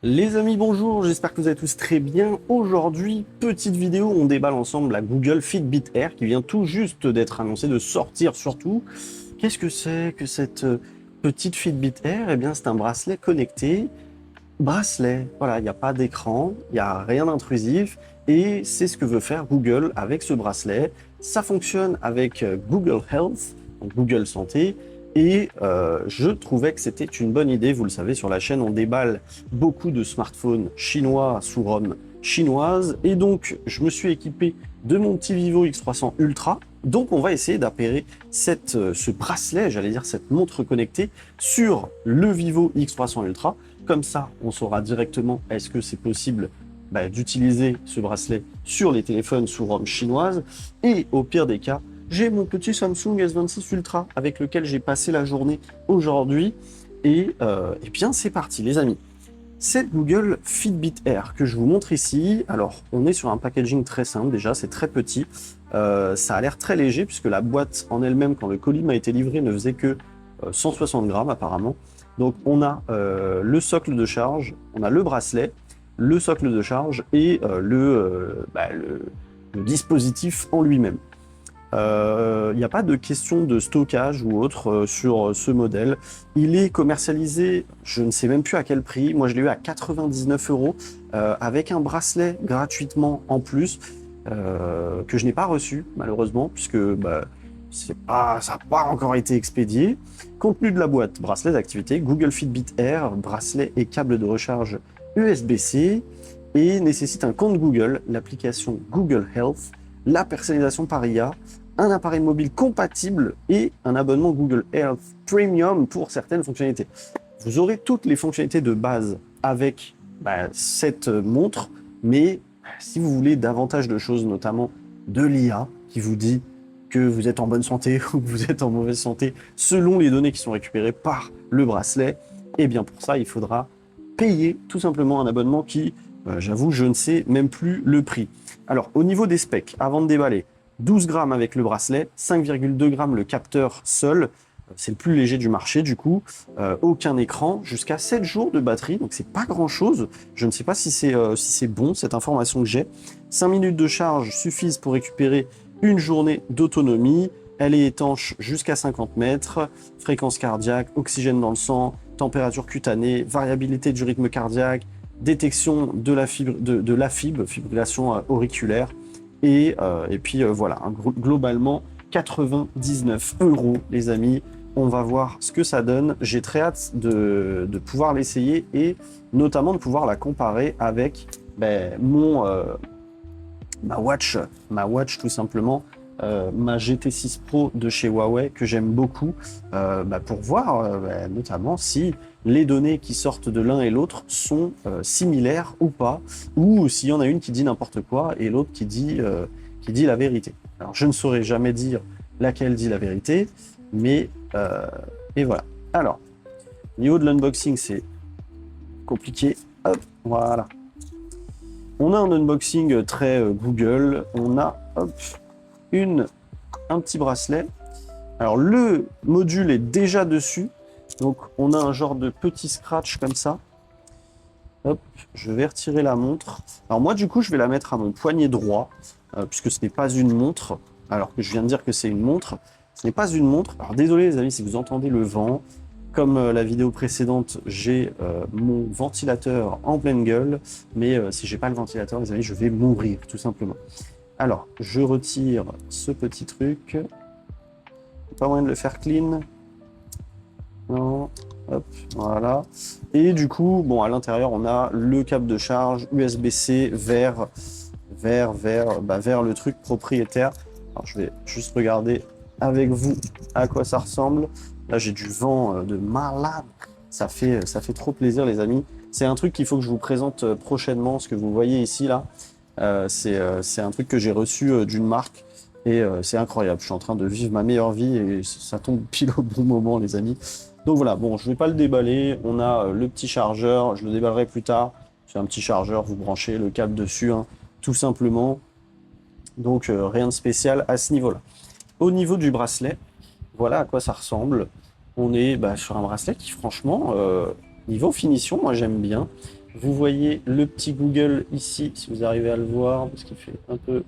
Les amis, bonjour, j'espère que vous allez tous très bien. Aujourd'hui, petite vidéo, on déballe ensemble la Google Fitbit Air qui vient tout juste d'être annoncée, de sortir surtout. Qu'est-ce que c'est que cette petite Fitbit Air? Eh bien, c'est un bracelet connecté. Bracelet, voilà, il n'y a pas d'écran, il n'y a rien d'intrusif et c'est ce que veut faire Google avec ce bracelet. Ça fonctionne avec Google Health, donc Google Santé, et je trouvais que c'était une bonne idée. Vous le savez, sur la chaîne, on déballe beaucoup de smartphones chinois sous ROM chinoise et donc je me suis équipé de mon petit Vivo X300 Ultra. Donc on va essayer d'appairer ce bracelet, j'allais dire cette montre connectée, sur le Vivo X300 Ultra. Comme ça, on saura directement est-ce que c'est possible d'utiliser ce bracelet sur les téléphones sous ROM chinoise. Et au pire des cas, j'ai mon petit Samsung S26 Ultra avec lequel j'ai passé la journée aujourd'hui. Et bien, c'est parti, les amis. Cette Google Fitbit Air que je vous montre ici, alors on est sur un packaging très simple déjà, c'est très petit. Ça a l'air très léger puisque la boîte en elle-même, quand le colis m'a été livré, ne faisait que 160 grammes apparemment. Donc on a le socle de charge, on a le bracelet, le socle de charge et le dispositif en lui-même. Il n'y a pas de question de stockage ou autre sur ce modèle. Il est commercialisé, je ne sais même plus à quel prix. Moi, je l'ai eu à 99 euros avec un bracelet gratuitement en plus que je n'ai pas reçu malheureusement puisque ça n'a pas encore été expédié. Contenu de la boîte, bracelet d'activité, Google Fitbit Air, bracelet et câble de recharge USB-C et nécessite un compte Google, l'application Google Health, la personnalisation par IA, un appareil mobile compatible et un abonnement Google Health Premium pour certaines fonctionnalités. Vous aurez toutes les fonctionnalités de base avec cette montre, mais si vous voulez davantage de choses, notamment de l'IA qui vous dit que vous êtes en bonne santé ou que vous êtes en mauvaise santé selon les données qui sont récupérées par le bracelet, et bien pour ça, il faudra payer tout simplement un abonnement qui, j'avoue, je ne sais même plus le prix. Alors, au niveau des specs, avant de déballer, 12 grammes avec le bracelet, 5,2 grammes le capteur seul, c'est le plus léger du marché du coup, aucun écran, jusqu'à 7 jours de batterie, donc c'est pas grand chose, je ne sais pas si c'est bon cette information que j'ai. 5 minutes de charge suffisent pour récupérer une journée d'autonomie, elle est étanche jusqu'à 50 mètres, fréquence cardiaque, oxygène dans le sang, température cutanée, variabilité du rythme cardiaque, détection de la FIB, fibrillation auriculaire, et puis voilà, globalement 99 euros les amis. On va voir ce que ça donne. J'ai très hâte de pouvoir l'essayer et notamment de pouvoir la comparer avec ma watch tout simplement, ma GT6 Pro de chez Huawei que j'aime beaucoup pour voir notamment si les données qui sortent de l'un et l'autre sont similaires ou pas, ou s'il y en a une qui dit n'importe quoi et l'autre qui dit la vérité. Alors je ne saurais jamais dire laquelle dit la vérité, mais et voilà. Alors, au niveau de l'unboxing, c'est compliqué. Hop, voilà. On a un unboxing très Google. On a un petit bracelet. Alors le module est déjà dessus. Donc on a un genre de petit scratch comme ça. Hop, je vais retirer la montre. Alors moi du coup je vais la mettre à mon poignet droit, puisque ce n'est pas une montre, alors que je viens de dire que c'est une montre. Ce n'est pas une montre. Alors désolé les amis si vous entendez le vent. Comme la vidéo précédente, j'ai mon ventilateur en pleine gueule, mais si j'ai pas le ventilateur, les amis, je vais mourir, tout simplement. Alors, je retire ce petit truc. Pas moyen de le faire clean. Non. Hop, voilà. Et du coup, bon, à l'intérieur, on a le câble de charge USB-C vers le truc propriétaire. Alors, je vais juste regarder avec vous à quoi ça ressemble. Là, j'ai du vent de malade. Ça fait trop plaisir, les amis. C'est un truc qu'il faut que je vous présente prochainement. Ce que vous voyez ici, là, c'est un truc que j'ai reçu d'une marque. Et c'est incroyable. Je suis en train de vivre ma meilleure vie et ça tombe pile au bon moment, les amis. Donc voilà, bon, je ne vais pas le déballer. On a le petit chargeur. Je le déballerai plus tard. C'est un petit chargeur. Vous branchez le câble dessus, hein, tout simplement. Donc rien de spécial à ce niveau-là. Au niveau du bracelet, voilà à quoi ça ressemble. On est sur un bracelet qui, franchement, niveau finition, moi j'aime bien. Vous voyez le petit Google ici, si vous arrivez à le voir, parce qu'il fait un peu...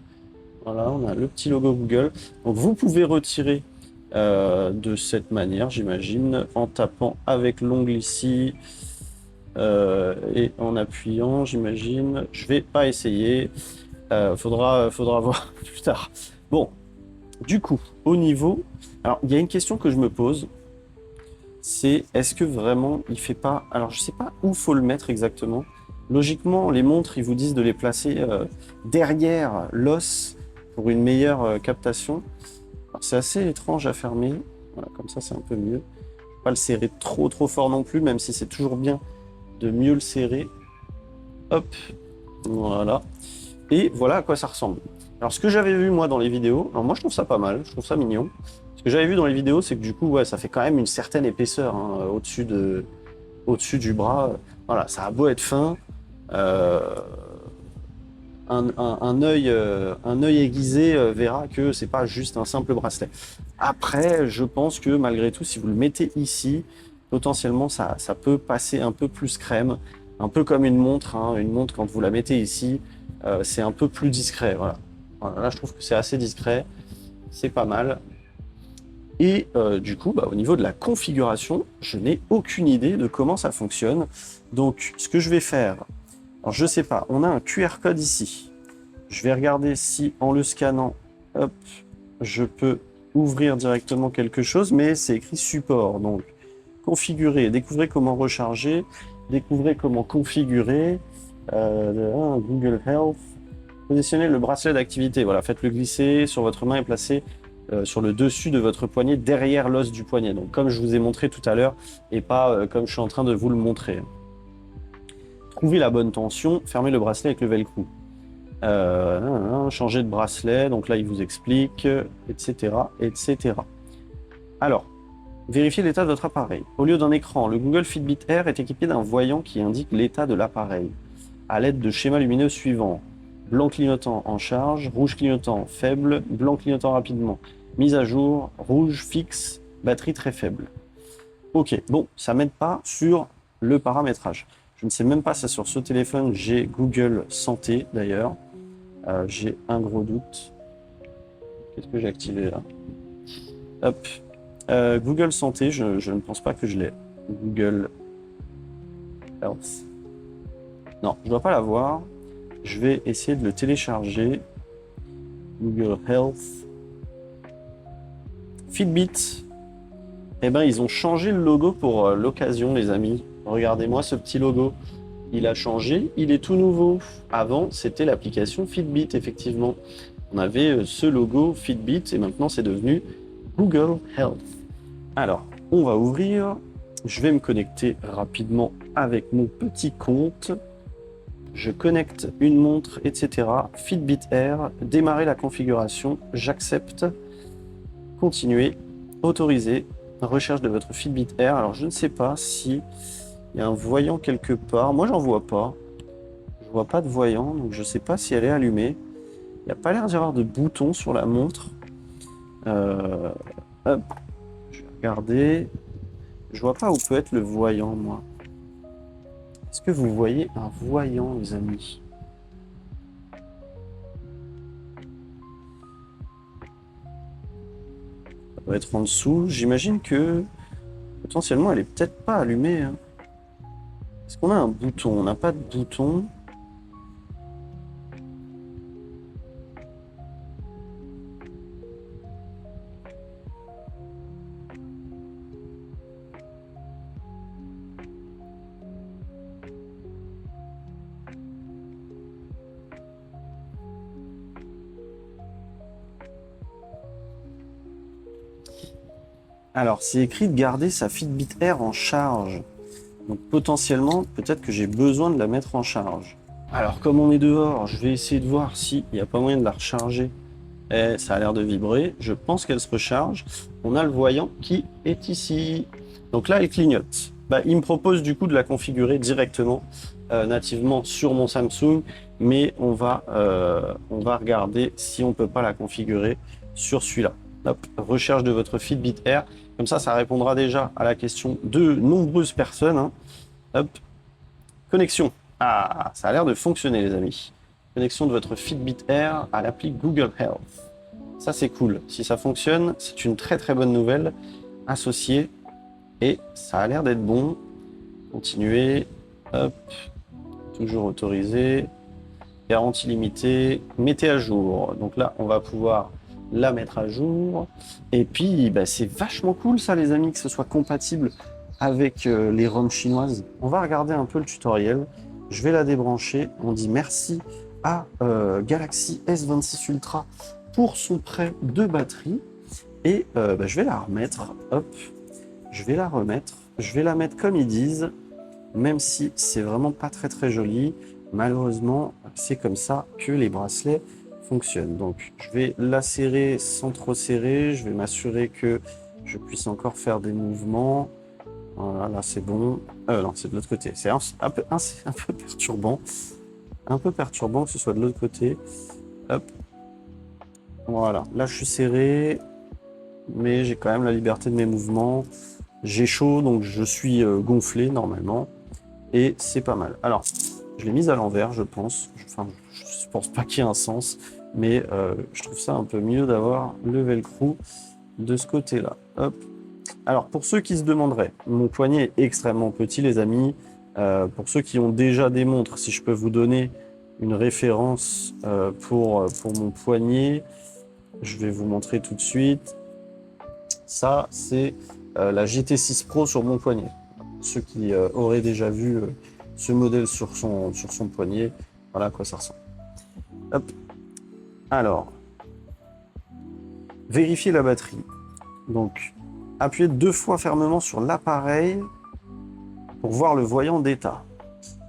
Voilà, on a le petit logo Google. Donc vous pouvez retirer de cette manière, j'imagine, en tapant avec l'ongle ici et en appuyant, j'imagine. Je vais pas essayer, faudra voir plus tard. Bon, du coup, au niveau... Alors, il y a une question que je me pose, c'est est-ce que vraiment il fait pas... Alors, je sais pas où faut le mettre exactement. Logiquement, les montres, ils vous disent de les placer derrière l'os pour une meilleure captation. C'est assez étrange à fermer. Voilà, comme ça, c'est un peu mieux. Pas le serrer trop fort non plus, même si c'est toujours bien de mieux le serrer. Hop, voilà. Et voilà à quoi ça ressemble. Alors, ce que j'avais vu moi dans les vidéos, alors moi je trouve ça pas mal, je trouve ça mignon. Ce que j'avais vu dans les vidéos, c'est que du coup, ouais, ça fait quand même une certaine épaisseur hein, au-dessus du bras. Voilà, ça a beau être fin. Un œil aiguisé verra que c'est pas juste un simple bracelet. Après, je pense que malgré tout, si vous le mettez ici, potentiellement ça peut passer un peu plus crème, un peu comme une montre. Hein. Une montre, quand vous la mettez ici, c'est un peu plus discret. Voilà. Voilà, là, je trouve que c'est assez discret, c'est pas mal. Et du coup, au niveau de la configuration, je n'ai aucune idée de comment ça fonctionne. Donc, ce que je vais faire, alors je sais pas, on a un QR code ici. Je vais regarder si en le scannant, hop, je peux ouvrir directement quelque chose, mais c'est écrit support. Donc, configurer, découvrez comment recharger, découvrez comment configurer, Google Health, positionnez le bracelet d'activité. Voilà, faites-le glisser sur votre main et placez sur le dessus de votre poignet, derrière l'os du poignet. Donc, comme je vous ai montré tout à l'heure, et pas comme je suis en train de vous le montrer. Trouvez la bonne tension, fermez le bracelet avec le velcro. Changer de bracelet, donc là il vous explique, etc., etc. Alors, vérifiez l'état de votre appareil. Au lieu d'un écran, le Google Fitbit Air est équipé d'un voyant qui indique l'état de l'appareil, à l'aide de schémas lumineux suivants. Blanc clignotant en charge, rouge clignotant faible, blanc clignotant rapidement. Mise à jour, rouge fixe, batterie très faible. Ok, bon, ça m'aide pas sur le paramétrage. Je ne sais même pas si sur ce téléphone j'ai Google Santé d'ailleurs. J'ai un gros doute. Qu'est-ce que j'ai activé là? Hop. Google Santé, je ne pense pas que je l'ai. Google Health. Non, je ne dois pas l'avoir. Je vais essayer de le télécharger. Google Health. Fitbit. Eh ben, ils ont changé le logo pour l'occasion, les amis. Regardez-moi ce petit logo. Il a changé, il est tout nouveau. Avant, c'était l'application Fitbit, effectivement. On avait ce logo Fitbit et maintenant c'est devenu Google Health. Alors, on va ouvrir. Je vais me connecter rapidement avec mon petit compte. Je connecte une montre, etc. Fitbit Air, démarrer la configuration, j'accepte, continuer, autoriser, recherche de votre Fitbit Air. Alors, je ne sais pas si il y a un voyant quelque part. Moi, j'en vois pas. Je vois pas de voyant, donc je sais pas si elle est allumée. Il n'y a pas l'air d'y avoir de bouton sur la montre. Hop. Je vais regarder. Je vois pas où peut être le voyant, moi. Est-ce que vous voyez un voyant, les amis? Ça doit être en dessous. J'imagine que potentiellement, elle est peut-être pas allumée. Hein. Est-ce qu'on a un bouton? On n'a pas de bouton. Alors, c'est écrit de garder sa Fitbit Air en charge. Donc potentiellement, peut-être que j'ai besoin de la mettre en charge. Alors, comme on est dehors, je vais essayer de voir s'il n'y a pas moyen de la recharger. Et ça a l'air de vibrer. Je pense qu'elle se recharge. On a le voyant qui est ici. Donc là, elle clignote. Il me propose du coup de la configurer directement, nativement sur mon Samsung. Mais on va regarder si on ne peut pas la configurer sur celui-là. Hop, recherche de votre Fitbit Air. Comme ça répondra déjà à la question de nombreuses personnes. Hein. Hop, connexion. Ah, ça a l'air de fonctionner, les amis. Connexion de votre Fitbit Air à l'appli Google Health. Ça, c'est cool. Si ça fonctionne, c'est une très très bonne nouvelle associée. Et ça a l'air d'être bon. Continuer. Hop. Toujours autorisé. Garantie limitée. Mettez à jour. Donc là, on va pouvoir la mettre à jour. Et puis, bah, c'est vachement cool ça, les amis, que ce soit compatible avec les ROM chinoises. On va regarder un peu le tutoriel. Je vais la débrancher. On dit merci à Galaxy S26 Ultra pour son prêt de batterie. Et bah, je vais la remettre. Hop. Je vais la remettre. Je vais la mettre comme ils disent. Même si c'est vraiment pas très très joli. Malheureusement, c'est comme ça que les bracelets fonctionnent. Donc, je vais la serrer sans trop serrer. Je vais m'assurer que je puisse encore faire des mouvements. Voilà, là c'est bon. Non, c'est de l'autre côté. C'est un peu perturbant. Un peu perturbant que ce soit de l'autre côté. Hop. Voilà, là je suis serré. Mais j'ai quand même la liberté de mes mouvements. J'ai chaud, donc je suis gonflé normalement. Et c'est pas mal. Alors, je l'ai mise à l'envers, je pense. Enfin, je pense pas qu'il y ait un sens. Mais je trouve ça un peu mieux d'avoir le velcro de ce côté-là. Hop. Alors, pour ceux qui se demanderaient, mon poignet est extrêmement petit, les amis. Pour ceux qui ont déjà des montres, si je peux vous donner une référence pour mon poignet, je vais vous montrer tout de suite. Ça, c'est la GT6 Pro sur mon poignet. Ceux qui auraient déjà vu ce modèle sur son poignet, voilà à quoi ça ressemble. Hop. Alors, vérifier la batterie. Donc, appuyez 2 fois fermement sur l'appareil pour voir le voyant d'état.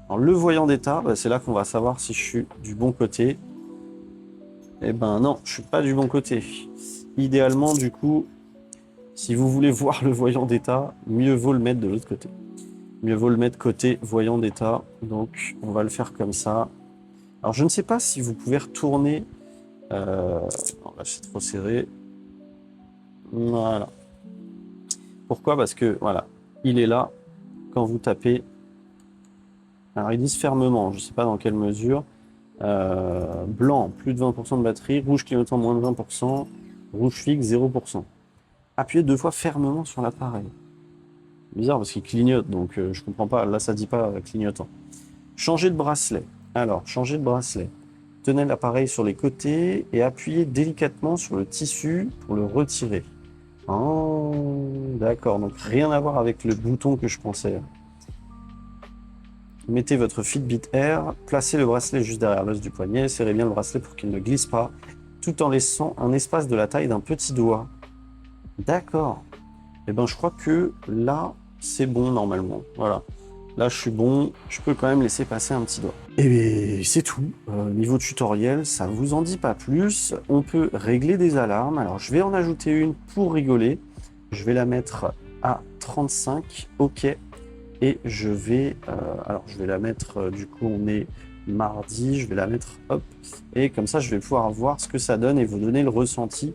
Alors, le voyant d'état, bah, c'est là qu'on va savoir si je suis du bon côté. Eh ben non, je suis pas du bon côté. Idéalement, du coup, si vous voulez voir le voyant d'état, mieux vaut le mettre de l'autre côté. Mieux vaut le mettre côté voyant d'état. Donc, on va le faire comme ça. Alors, je ne sais pas si vous pouvez retourner. Non, là, c'est trop serré. Voilà. Pourquoi? Parce que, voilà, il est là quand vous tapez. Alors, ils disent fermement, je ne sais pas dans quelle mesure. Blanc, plus de 20% de batterie. Rouge clignotant, moins de 20%. Rouge fixe, 0%. Appuyez 2 fois fermement sur l'appareil. Bizarre parce qu'il clignote, donc je comprends pas. Là, ça dit pas clignotant. Changer de bracelet. Alors, changer de bracelet. Tenez l'appareil sur les côtés et appuyez délicatement sur le tissu pour le retirer. Oh, d'accord. Donc, rien à voir avec le bouton que je pensais. Mettez votre Fitbit Air, placez le bracelet juste derrière l'os du poignet, serrez bien le bracelet pour qu'il ne glisse pas, tout en laissant un espace de la taille d'un petit doigt. D'accord. Et ben, je crois que là, c'est bon normalement. Voilà. Là, je suis bon. Je peux quand même laisser passer un petit doigt. Et c'est tout. Niveau tutoriel, ça vous en dit pas plus. On peut régler des alarmes. Alors, je vais en ajouter une pour rigoler. Je vais la mettre à 35. OK. Et je vais... alors, je vais la mettre... du coup, on est mardi. Je vais la mettre... Hop. Et comme ça, je vais pouvoir voir ce que ça donne et vous donner le ressenti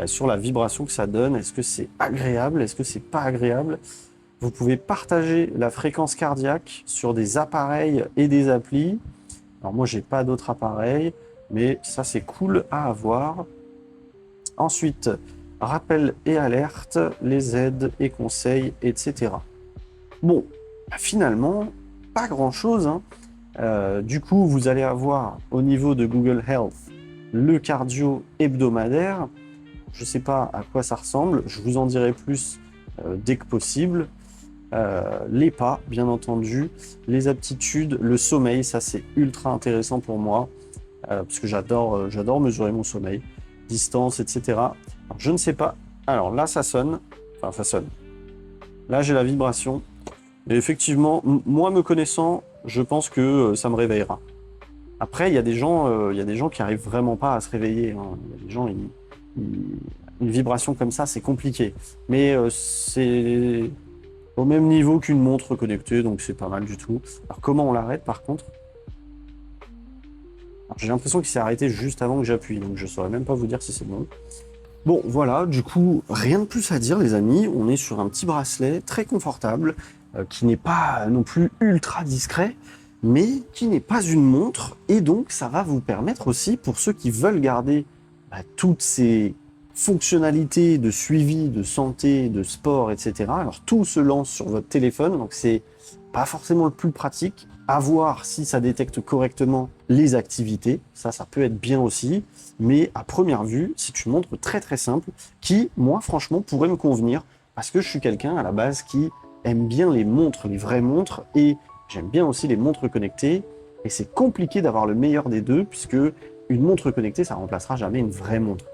sur la vibration que ça donne. Est-ce que c'est agréable? Est-ce que c'est pas agréable? Vous pouvez partager la fréquence cardiaque sur des appareils et des applis. Alors moi, j'ai pas d'autres appareils, mais ça, c'est cool à avoir. Ensuite, rappel et alerte, les aides et conseils, etc. Bon, bah finalement, pas grand-chose, hein. Du coup, vous allez avoir au niveau de Google Health le cardio hebdomadaire. Je ne sais pas à quoi ça ressemble, je vous en dirai plus dès que possible. Les pas, bien entendu, les aptitudes, le sommeil, ça c'est ultra intéressant pour moi, parce que j'adore mesurer mon sommeil, distance, etc. Alors, je ne sais pas, alors là ça sonne, enfin ça sonne, là j'ai la vibration, et effectivement, moi me connaissant, je pense que ça me réveillera. Après, il y a des gens qui arrivent vraiment pas à se réveiller, hein. Il y a des gens, une vibration comme ça, c'est compliqué, mais c'est au même niveau qu'une montre connectée, donc c'est pas mal du tout. Alors comment on l'arrête par contre? J'ai l'impression qu'il s'est arrêté juste avant que j'appuie, donc je saurais même pas vous dire si c'est bon. Bon voilà, du coup, rien de plus à dire les amis, on est sur un petit bracelet très confortable, qui n'est pas non plus ultra discret, mais qui n'est pas une montre, et donc ça va vous permettre aussi, pour ceux qui veulent garder toutes ces fonctionnalités de suivi, de santé, de sport, etc. Alors tout se lance sur votre téléphone, donc c'est pas forcément le plus pratique. À voir si ça détecte correctement les activités, ça peut être bien aussi, mais à première vue, c'est une montre très très simple qui, moi franchement, pourrait me convenir, parce que je suis quelqu'un à la base qui aime bien les montres, les vraies montres, et j'aime bien aussi les montres connectées, et c'est compliqué d'avoir le meilleur des deux, puisque une montre connectée, ça remplacera jamais une vraie montre.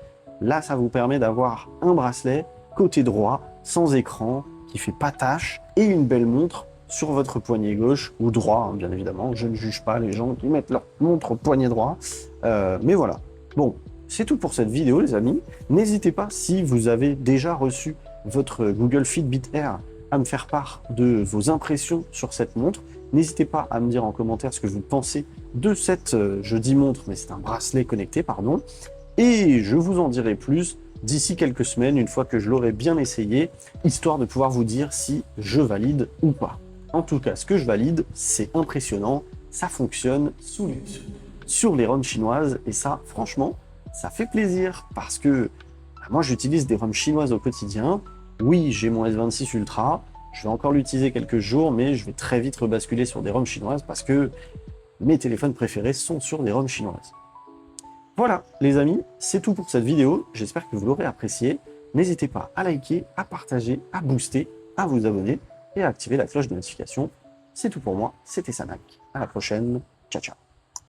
Là, ça vous permet d'avoir un bracelet côté droit, sans écran, qui fait pas tâche, et une belle montre sur votre poignet gauche, ou droit, hein, bien évidemment. Je ne juge pas les gens qui mettent leur montre au poignet droit. Mais voilà. Bon, c'est tout pour cette vidéo, les amis. N'hésitez pas, si vous avez déjà reçu votre Google Fitbit Air, à me faire part de vos impressions sur cette montre. N'hésitez pas à me dire en commentaire ce que vous pensez de cette, je dis montre, mais c'est un bracelet connecté, pardon. Et je vous en dirai plus d'ici quelques semaines, une fois que je l'aurai bien essayé, histoire de pouvoir vous dire si je valide ou pas. En tout cas, ce que je valide, c'est impressionnant, ça fonctionne sur les ROM chinoises, et ça, franchement, ça fait plaisir, parce que moi, j'utilise des ROM chinoises au quotidien. Oui, j'ai mon S26 Ultra, je vais encore l'utiliser quelques jours, mais je vais très vite rebasculer sur des ROM chinoises, parce que mes téléphones préférés sont sur des ROM chinoises. Voilà, les amis, c'est tout pour cette vidéo. J'espère que vous l'aurez apprécié. N'hésitez pas à liker, à partager, à booster, à vous abonner et à activer la cloche de notification. C'est tout pour moi, c'était Sanak. À la prochaine, ciao ciao.